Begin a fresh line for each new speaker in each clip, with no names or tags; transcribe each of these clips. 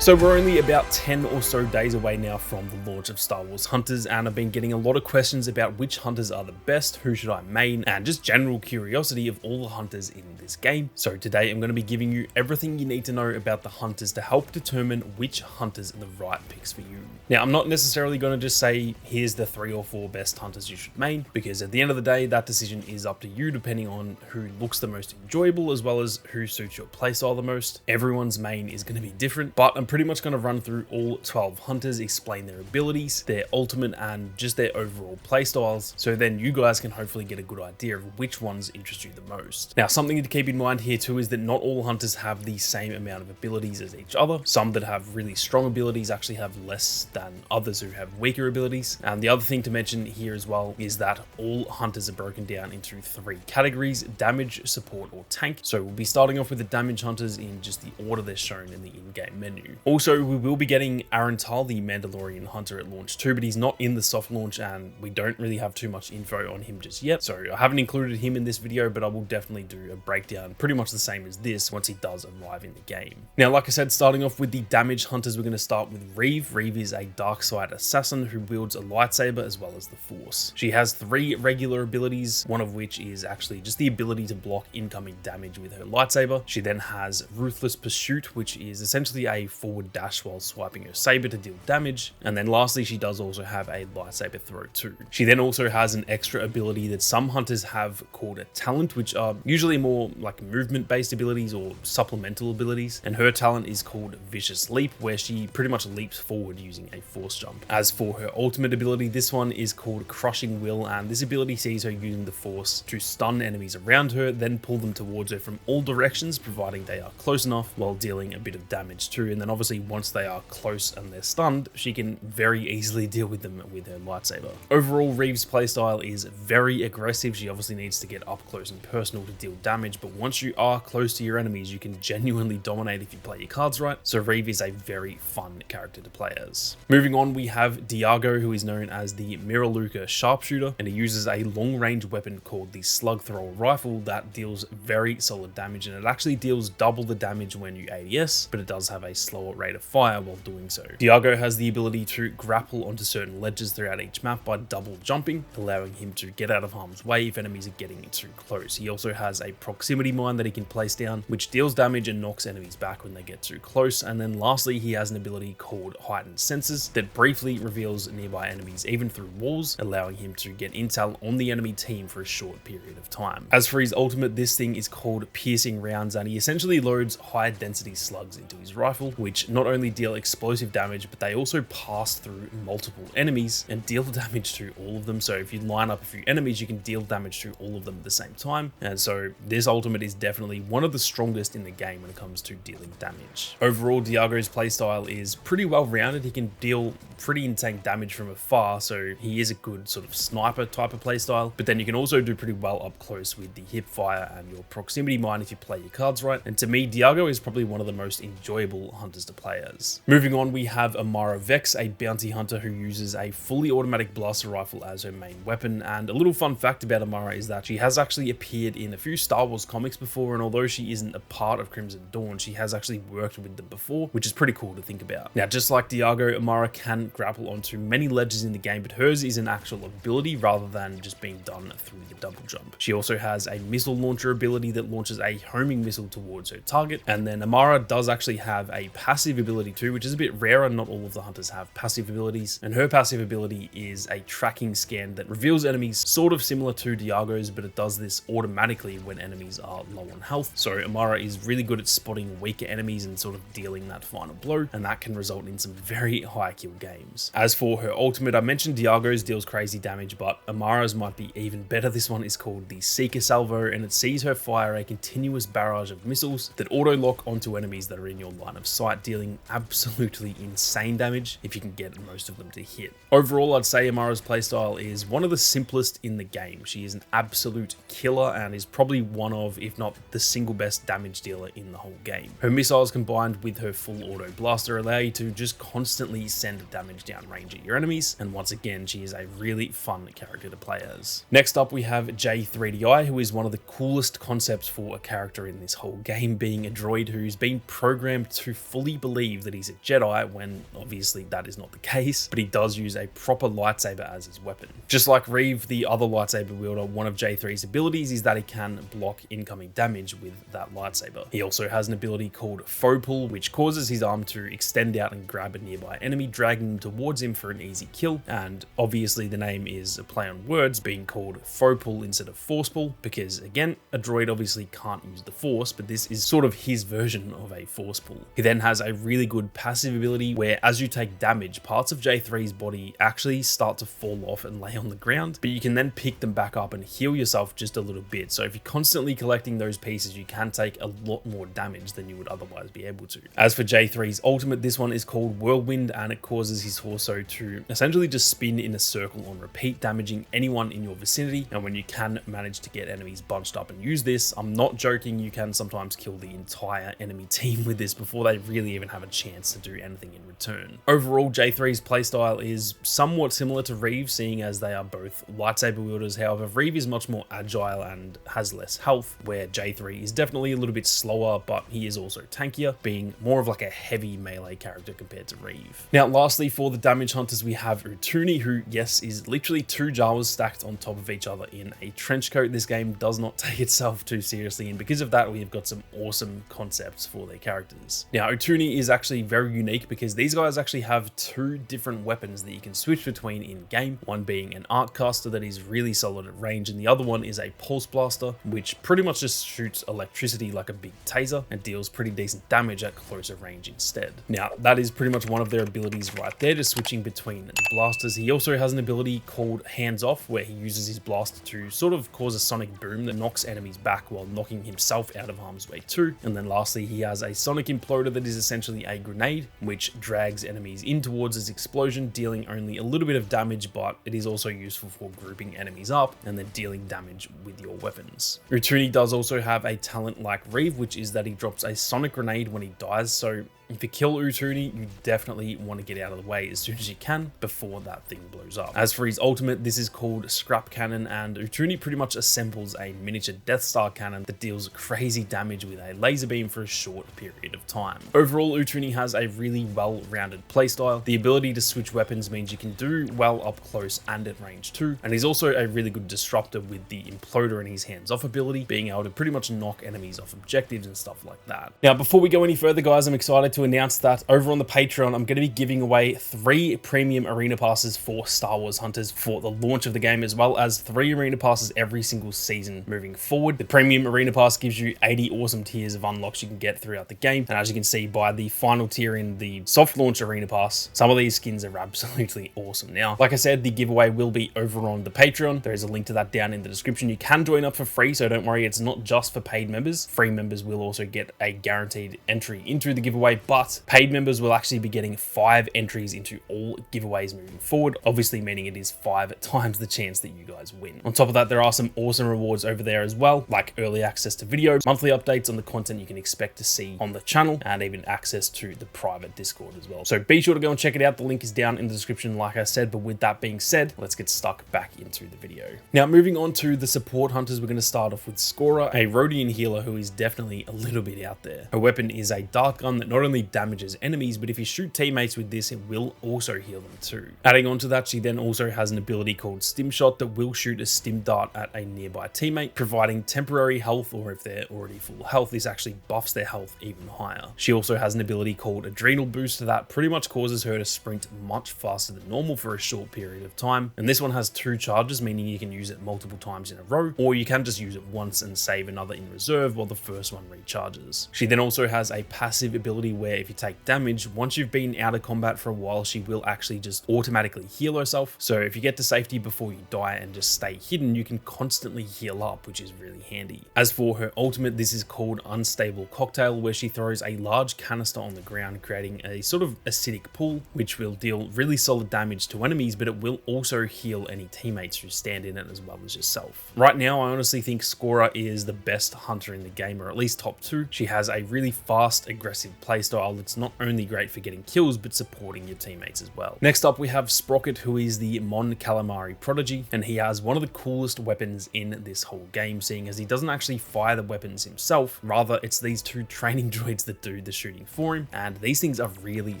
So we're only about 10 or so days away now from the launch of Star Wars Hunters, and I've been getting a lot of questions about which hunters are the best, who should I main, and just general curiosity of all the hunters in this game. So today I'm going to be giving you everything you need to know about the hunters to help determine which hunters are the right picks for you. Now, I'm not necessarily going to just say here's the 3 or 4 best hunters you should main, because at the end of the day that decision is up to you depending on who looks the most enjoyable as well as who suits your playstyle the most. Everyone's main is going to be different, but I'm pretty much going to run through all 12 hunters, explain their abilities, their ultimate, and just their overall playstyles, so then you guys can hopefully get a good idea of which ones interest you the most. Now, something to keep in mind here too is that not all hunters have the same amount of abilities as each other. Some that have really strong abilities actually have less than others who have weaker abilities. And the other thing to mention here as well is that all hunters are broken down into 3 categories: damage, support, or tank. So we'll be starting off with the damage hunters in just the order they're shown in the in-game menu. Also, we will be getting Arental, the Mandalorian hunter, at launch too, but he's not in the soft launch and we don't really have too much info on him just yet. So I haven't included him in this video, but I will definitely do a breakdown pretty much the same as this once he does arrive in the game. Now, like I said, starting off with the damage hunters, we're going to start with Reeve. Reeve is a dark side assassin who wields a lightsaber as well as the Force. She has 3 regular abilities, one of which is actually just the ability to block incoming damage with her lightsaber. She then has Ruthless Pursuit, which is essentially a forward dash while swiping her saber to deal damage. And then lastly, she does also have a lightsaber throw too. She then also has an extra ability that some hunters have called a talent, which are usually more like movement based abilities or supplemental abilities. And her talent is called Vicious Leap, where she pretty much leaps forward using a force jump. As for her ultimate ability, this one is called Crushing Will, and this ability sees her using the Force to stun enemies around her, then pull them towards her from all directions, providing they are close enough, while dealing a bit of damage too. And then obviously once they are close and they're stunned, she can very easily deal with them with her lightsaber. Overall, Reeve's playstyle is very aggressive. She obviously needs to get up close and personal to deal damage, but once you are close to your enemies, you can genuinely dominate if you play your cards right. So Reeve is a very fun character to play as. Moving on, we have Diago, who is known as the Miraluka Sharpshooter, and he uses a long-range weapon called the Slug Thrower Rifle that deals very solid damage, and it actually deals double the damage when you ADS, but it does have a slower rate of fire while doing so. Diago has the ability to grapple onto certain ledges throughout each map by double jumping, allowing him to get out of harm's way if enemies are getting too close. He also has a proximity mine that he can place down, which deals damage and knocks enemies back when they get too close. And then lastly, he has an ability called Heightened Senses that briefly reveals nearby enemies even through walls, allowing him to get intel on the enemy team for a short period of time. As for his ultimate, this thing is called Piercing Rounds, and he essentially loads high density slugs into his rifle, which not only deal explosive damage, but they also pass through multiple enemies and deal damage to all of them. So if you line up a few enemies, you can deal damage to all of them at the same time. And so this ultimate is definitely one of the strongest in the game when it comes to dealing damage. Overall, Diago's playstyle is pretty well rounded. He can deal pretty insane damage from afar, so he is a good sort of sniper type of playstyle, but then you can also do pretty well up close with the hip fire and your proximity mine if you play your cards right. And to me, Diago is probably one of the most enjoyable hunters to play as. Moving on, we have Amara Vex, a bounty hunter who uses a fully automatic blaster rifle as her main weapon. And a little fun fact about Amara is that she has actually appeared in a few Star Wars comics before, and although she isn't a part of Crimson Dawn, she has actually worked with them before, which is pretty cool to think about. Now, just like Diago, Amara can grapple onto many ledges in the game, but hers is an actual ability rather than just being done through the double jump. She also has a missile launcher ability that launches a homing missile towards her target, and then Amara does actually have a passive ability too, which is a bit rarer. Not all of the hunters have passive abilities, and her passive ability is a tracking scan that reveals enemies sort of similar to Diago's, but it does this automatically when enemies are low on health. So Amara is really good at spotting weaker enemies and sort of dealing that final blow, and that can result in some very high kill games. As for her ultimate, I mentioned Diago's deals crazy damage, but Amara's might be even better. This one is called the Seeker Salvo, and it sees her fire a continuous barrage of missiles that auto lock onto enemies that are in your line of sight, dealing absolutely insane damage if you can get most of them to hit. Overall, I'd say Amara's playstyle is one of the simplest in the game. She is an absolute killer and is probably one of, if not the single best damage dealer in the whole game. Her missiles combined with her full auto blaster allow you to just constantly send damage down range at your enemies, and once again, she is a really fun character to play as. Next up, we have J3DI, who is one of the coolest concepts for a character in this whole game, being a droid who's been programmed to fully fully believe that he's a Jedi when obviously that is not the case, but he does use a proper lightsaber as his weapon. Just like Reeve, the other lightsaber wielder, one of J3's abilities is that he can block incoming damage with that lightsaber. He also has an ability called Faux Pull, which causes his arm to extend out and grab a nearby enemy, dragging them towards him for an easy kill. And obviously the name is a play on words, being called Faux Pull instead of Force Pull, because again, a droid obviously can't use the Force, but this is sort of his version of a Force Pull. He then has a really good passive ability where as you take damage, parts of J3's body actually start to fall off and lay on the ground, but you can then pick them back up and heal yourself just a little bit. So if you're constantly collecting those pieces, you can take a lot more damage than you would otherwise be able to. As for J3's ultimate, this one is called Whirlwind, and it causes his torso to essentially just spin in a circle on repeat, damaging anyone in your vicinity. And when you can manage to get enemies bunched up and use this, I'm not joking, you can sometimes kill the entire enemy team with this before they really even have a chance to do anything in return. Overall, J3's playstyle is somewhat similar to Reeve, seeing as they are both lightsaber wielders. However, Reeve is much more agile and has less health, where J3 is definitely a little bit slower, but he is also tankier, being more of like a heavy melee character compared to Reeve. Now, lastly, for the damage hunters, we have Utuni, who, yes, is literally two Jawas stacked on top of each other in a trench coat. This game does not take itself too seriously, and because of that, we have got some awesome concepts for their characters. Now, Utuni is actually very unique because these guys actually have two different weapons that you can switch between in game, one being an arc caster that is really solid at range, and the other one is a pulse blaster, which pretty much just shoots electricity like a big taser and deals pretty decent damage at closer range instead. Now, that is pretty much one of their abilities right there, just switching between the blasters. He also has an ability called Hands Off, where he uses his blaster to sort of cause a sonic boom that knocks enemies back while knocking himself out of harm's way too. And then lastly, he has a sonic imploder that is essentially a grenade, which drags enemies in towards his explosion, dealing only a little bit of damage, but it is also useful for grouping enemies up and then dealing damage with your weapons. Utuni does also have a talent like Reeve, which is that he drops a sonic grenade when he dies, so if you kill Utuni, you definitely want to get out of the way as soon as you can before that thing blows up. As for his ultimate, this is called Scrap Cannon, and Utuni pretty much assembles a miniature Death Star cannon that deals crazy damage with a laser beam for a short period of time. Overall, Utuni has a really well-rounded playstyle. The ability to switch weapons means you can do well up close and at range too, and he's also a really good disruptor with the imploder and his hands-off ability, being able to pretty much knock enemies off objectives and stuff like that. Now, before we go any further, guys, I'm excited to announce that over on the Patreon, I'm going to be giving away 3 premium arena passes for Star Wars Hunters for the launch of the game, as well as 3 arena passes every single season moving forward. The premium arena pass gives you 80 awesome tiers of unlocks you can get throughout the game, and as you can see by the final tier in the soft launch arena pass, some of these skins are absolutely awesome. Now, like I said, the giveaway will be over on the Patreon. There is a link to that down in the description. You can join up for free, so don't worry, it's not just for paid members. Free members will also get a guaranteed entry into the giveaway, but paid members will actually be getting 5 entries into all giveaways moving forward, obviously meaning it is 5 times the chance that you guys win. On top of that, there are some awesome rewards over there as well, like early access to videos, monthly updates on the content you can expect to see on the channel, and even access to the private Discord as well. So be sure to go and check it out. The link is down in the description, like I said. But with that being said, let's get stuck back into the video. Now, moving on to the support hunters, we're going to start off with Skora, a Rodian healer who is definitely a little bit out there. Her weapon is a dart gun that not only damages enemies, but if you shoot teammates with this, it will also heal them too. Adding on to that, she then also has an ability called Stim Shot that will shoot a stim dart at a nearby teammate, providing temporary health, or if they're already full health, this actually buffs their health even higher. She also has an ability called Adrenal Boost that pretty much causes her to sprint much faster than normal for a short period of time, and this one has 2 charges, meaning you can use it multiple times in a row, or you can just use it once and save another in reserve while the first one recharges. She then also has a passive ability where if you take damage, once you've been out of combat for a while, she will actually just automatically heal herself. So if you get to safety before you die and just stay hidden, you can constantly heal up, which is really handy. As for her ultimate, this is called Unstable Cocktail, where she throws a large canister on the ground, creating a sort of acidic pool, which will deal really solid damage to enemies, but it will also heal any teammates who stand in it as well as yourself. Right now, I honestly think Skora is the best hunter in the game, or at least top 2. She has a really fast, aggressive playstyle playstyle that's not only great for getting kills, but supporting your teammates as well. Next up, we have Sprocket, who is the Mon Calamari prodigy, and he has one of the coolest weapons in this whole game, seeing as he doesn't actually fire the weapons himself, rather it's these two training droids that do the shooting for him, and these things are really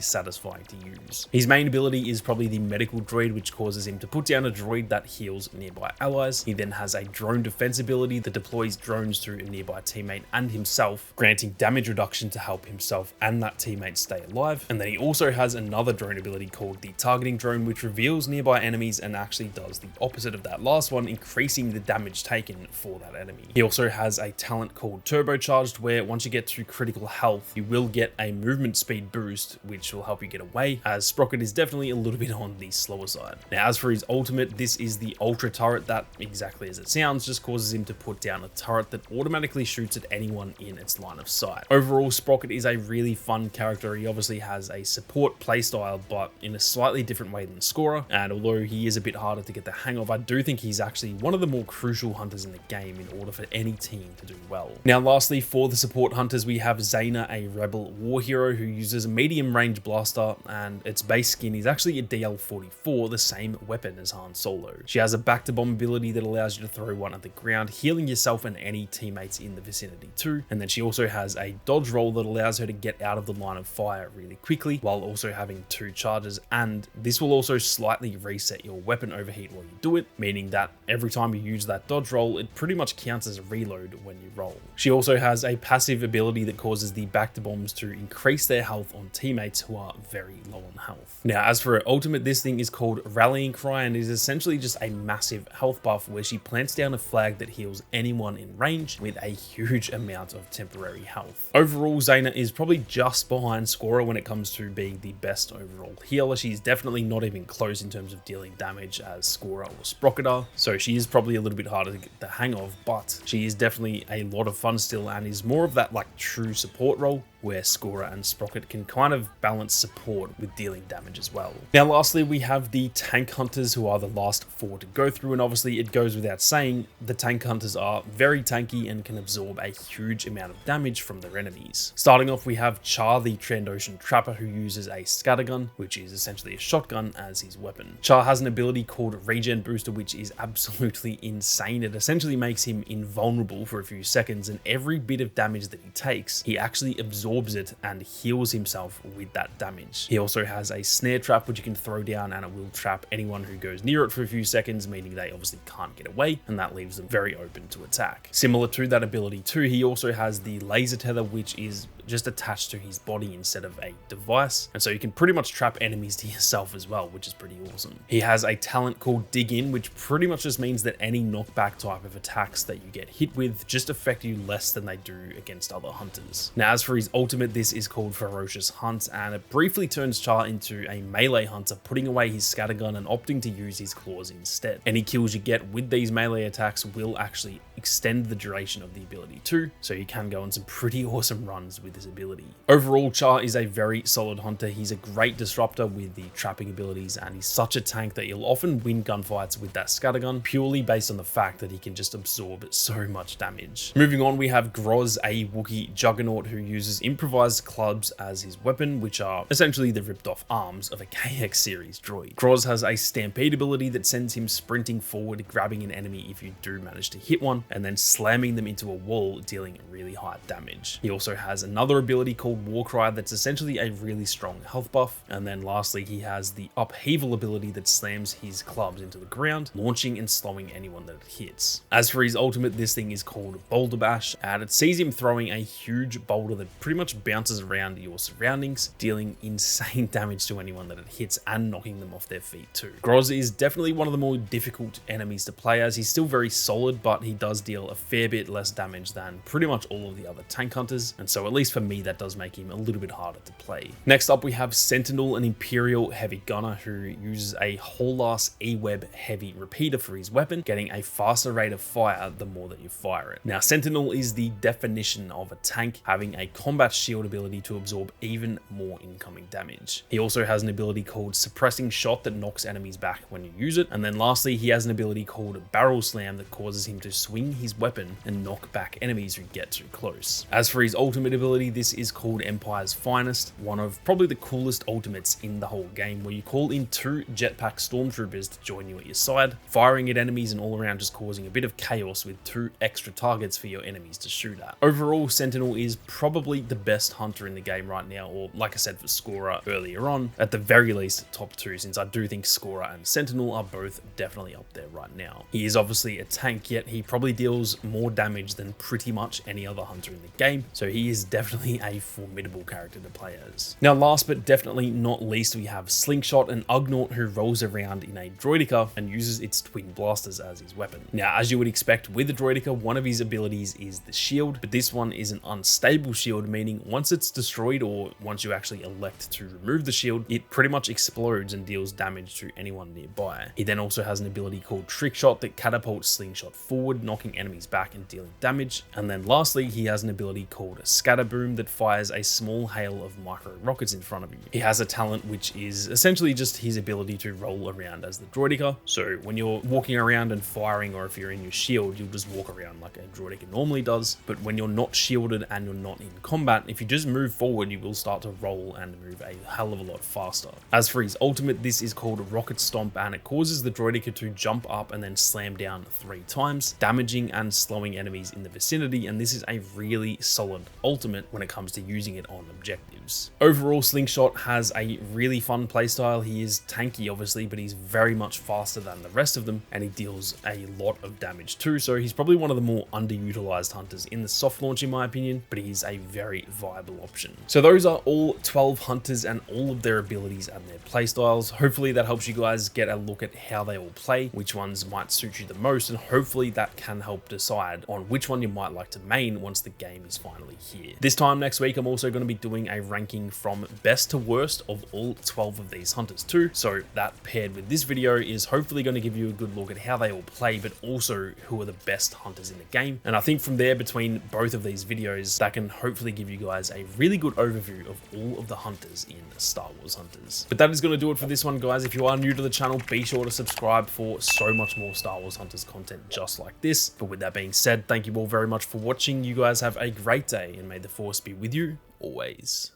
satisfying to use. His main ability is probably the medical droid, which causes him to put down a droid that heals nearby allies. He then has a drone defense ability that deploys drones through a nearby teammate and himself, granting damage reduction to help himself and that teammate stay alive. And then he also has another drone ability called the targeting drone, which reveals nearby enemies and actually does the opposite of that last one, increasing the damage taken for that enemy. He also has a talent called turbocharged, where once you get to critical health, you will get a movement speed boost, which will help you get away, as Sprocket is definitely a little bit on the slower side. Now, as for his ultimate, this is the ultra turret that, exactly as it sounds, just causes him to put down a turret that automatically shoots at anyone in its line of sight. Overall, Sprocket is a really fun character. He obviously has a support playstyle, but in a slightly different way than Scorer, and although he is a bit harder to get the hang of, I do think he's actually one of the more crucial hunters in the game in order for any team to do well. Now, lastly, for the support hunters, we have Zaina, a rebel war hero who uses a medium range blaster, and its base skin is actually a DL-44, the same weapon as Han Solo. She has a back to bomb ability that allows you to throw one at the ground, healing yourself and any teammates in the vicinity too. And then she also has a dodge roll that allows her to get out of the line of fire really quickly, while also having 2 charges, and this will also slightly reset your weapon overheat while you do it, meaning that every time you use that dodge roll, it pretty much counts as a reload when you roll. She also has a passive ability that causes the back to bombs to increase their health on teammates who are very low on health. Now, as for her ultimate, this thing is called Rallying Cry, and is essentially just a massive health buff where she plants down a flag that heals anyone in range with a huge amount of temporary health. Overall, Zaina is probably just behind Scorer when it comes to being the best overall healer. She's definitely not even close in terms of dealing damage as Scorer or Sprocket are, so she is probably a little bit harder to get the hang of, but she is definitely a lot of fun still, and is more of that like true support role where Scorer and Sprocket can kind of balance support with dealing damage as well. Now, lastly, we have the tank hunters, who are the last 4 to go through, and obviously it goes without saying, the tank hunters are very tanky and can absorb a huge amount of damage from their enemies. Starting off, we have Char, the Trandoshan trapper, who uses a scattergun, which is essentially a shotgun, as his weapon. Char has an ability called Regen Booster, which is absolutely insane. It essentially makes him invulnerable for a few seconds, and every bit of damage that he takes, he actually absorbs it and heals himself with that damage. He also has a snare trap, which you can throw down, and it will trap anyone who goes near it for a few seconds, meaning they obviously can't get away, and that leaves them very open to attack. Similar to that ability too, he also has the laser tether, which is just attached to his body instead of a device, and so you can pretty much trap enemies to yourself as well, which is pretty awesome. He has a talent called Dig In, which pretty much just means that any knockback type of attacks that you get hit with just affect you less than they do against other hunters. Now, as for his ultimate, this is called Ferocious Hunt, and it briefly turns Char into a melee hunter, putting away his scattergun and opting to use his claws instead. Any kills you get with these melee attacks will actually extend the duration of the ability too, so you can go on some pretty awesome runs with this ability. Overall, Char is a very solid hunter. He's a great disruptor with the trapping abilities, and he's such a tank that you'll often win gunfights with that scattergun, purely based on the fact that he can just absorb so much damage. Moving on, we have Groz, a Wookiee juggernaut who uses improvised clubs as his weapon, which are essentially the ripped off arms of a KX series droid. Groz has a stampede ability that sends him sprinting forward, grabbing an enemy if you do manage to hit one, and then slamming them into a wall, dealing really high damage. He also has another ability called Warcry that's essentially a really strong health buff, and then lastly he has the Upheaval ability that slams his clubs into the ground, launching and slowing anyone that it hits. As for his ultimate, this thing is called Boulder Bash, and it sees him throwing a huge boulder that pretty much bounces around your surroundings, dealing insane damage to anyone that it hits and knocking them off their feet too. Groz is definitely one of the more difficult enemies to play as. He's still very solid, but he does deal a fair bit less damage than pretty much all of the other tank hunters, and so at least for me that does make him a little bit harder to play. Next up, we have Sentinel, an Imperial heavy gunner who uses a whole ass E-web heavy repeater for his weapon, getting a faster rate of fire the more that you fire it. Now, Sentinel is the definition of a tank, having a combat shield ability to absorb even more incoming damage. He also has an ability called Suppressing Shot that knocks enemies back when you use it, and then lastly he has an ability called Barrel Slam that causes him to swing his weapon and knock back enemies who get too close. As for his ultimate ability, this is called Old Empire's finest, one of probably the coolest ultimates in the whole game, where you call in 2 jetpack stormtroopers to join you at your side, firing at enemies and all around just causing a bit of chaos with 2 extra targets for your enemies to shoot at. Overall, Sentinel is probably the best hunter in the game right now, or like I said for Scorer earlier on, at the very least top 2, since I do think Scorer and Sentinel are both definitely up there right now. He is obviously a tank, yet he probably deals more damage than pretty much any other hunter in the game, so he is definitely a formidable character to play as. Now last but definitely not least, we have Slingshot, an Ugnaught who rolls around in a droideka and uses its twin blasters as his weapon. Now as you would expect with a droideka, one of his abilities is the shield, but this one is an unstable shield, meaning once it's destroyed or once you actually elect to remove the shield, it pretty much explodes and deals damage to anyone nearby. He then also has an ability called Trick Shot that catapults Slingshot forward, knocking enemies back and dealing damage. And then lastly, he has an ability called Scatter Boom that fires a small hail of micro rockets in front of you. He has a talent which is essentially just his ability to roll around as the droideka. So when you're walking around and firing, or if you're in your shield, you'll just walk around like a droideka normally does. But when you're not shielded and you're not in combat, if you just move forward, you will start to roll and move a hell of a lot faster. As for his ultimate, this is called Rocket Stomp, and it causes the droideka to jump up and then slam down 3 times, damaging and slowing enemies in the vicinity, and this is a really solid ultimate when it comes to using it on objectives. Overall, Slingshot has a really fun playstyle. He is tanky obviously, but he's very much faster than the rest of them, and he deals a lot of damage too, so he's probably one of the more underutilized hunters in the soft launch in my opinion, but he's a very viable option. So those are all 12 hunters and all of their abilities and their playstyles. Hopefully that helps you guys get a look at how they all play, which ones might suit you the most, and hopefully that can help decide on which one you might like to main once the game is finally here. This time next week, I'm also going to be doing a ranking from best to worst of all 12 of these hunters too, so that paired with this video is hopefully going to give you a good look at how they all play, but also who are the best hunters in the game. And I think from there, between both of these videos, that can hopefully give you guys a really good overview of all of the hunters in Star Wars Hunters. But that is going to do it for this one, guys. If you are new to the channel, be sure to subscribe for so much more Star Wars Hunters content just like this. But with that being said, thank you all very much for watching. You guys have a great day, and may the Force be with you always.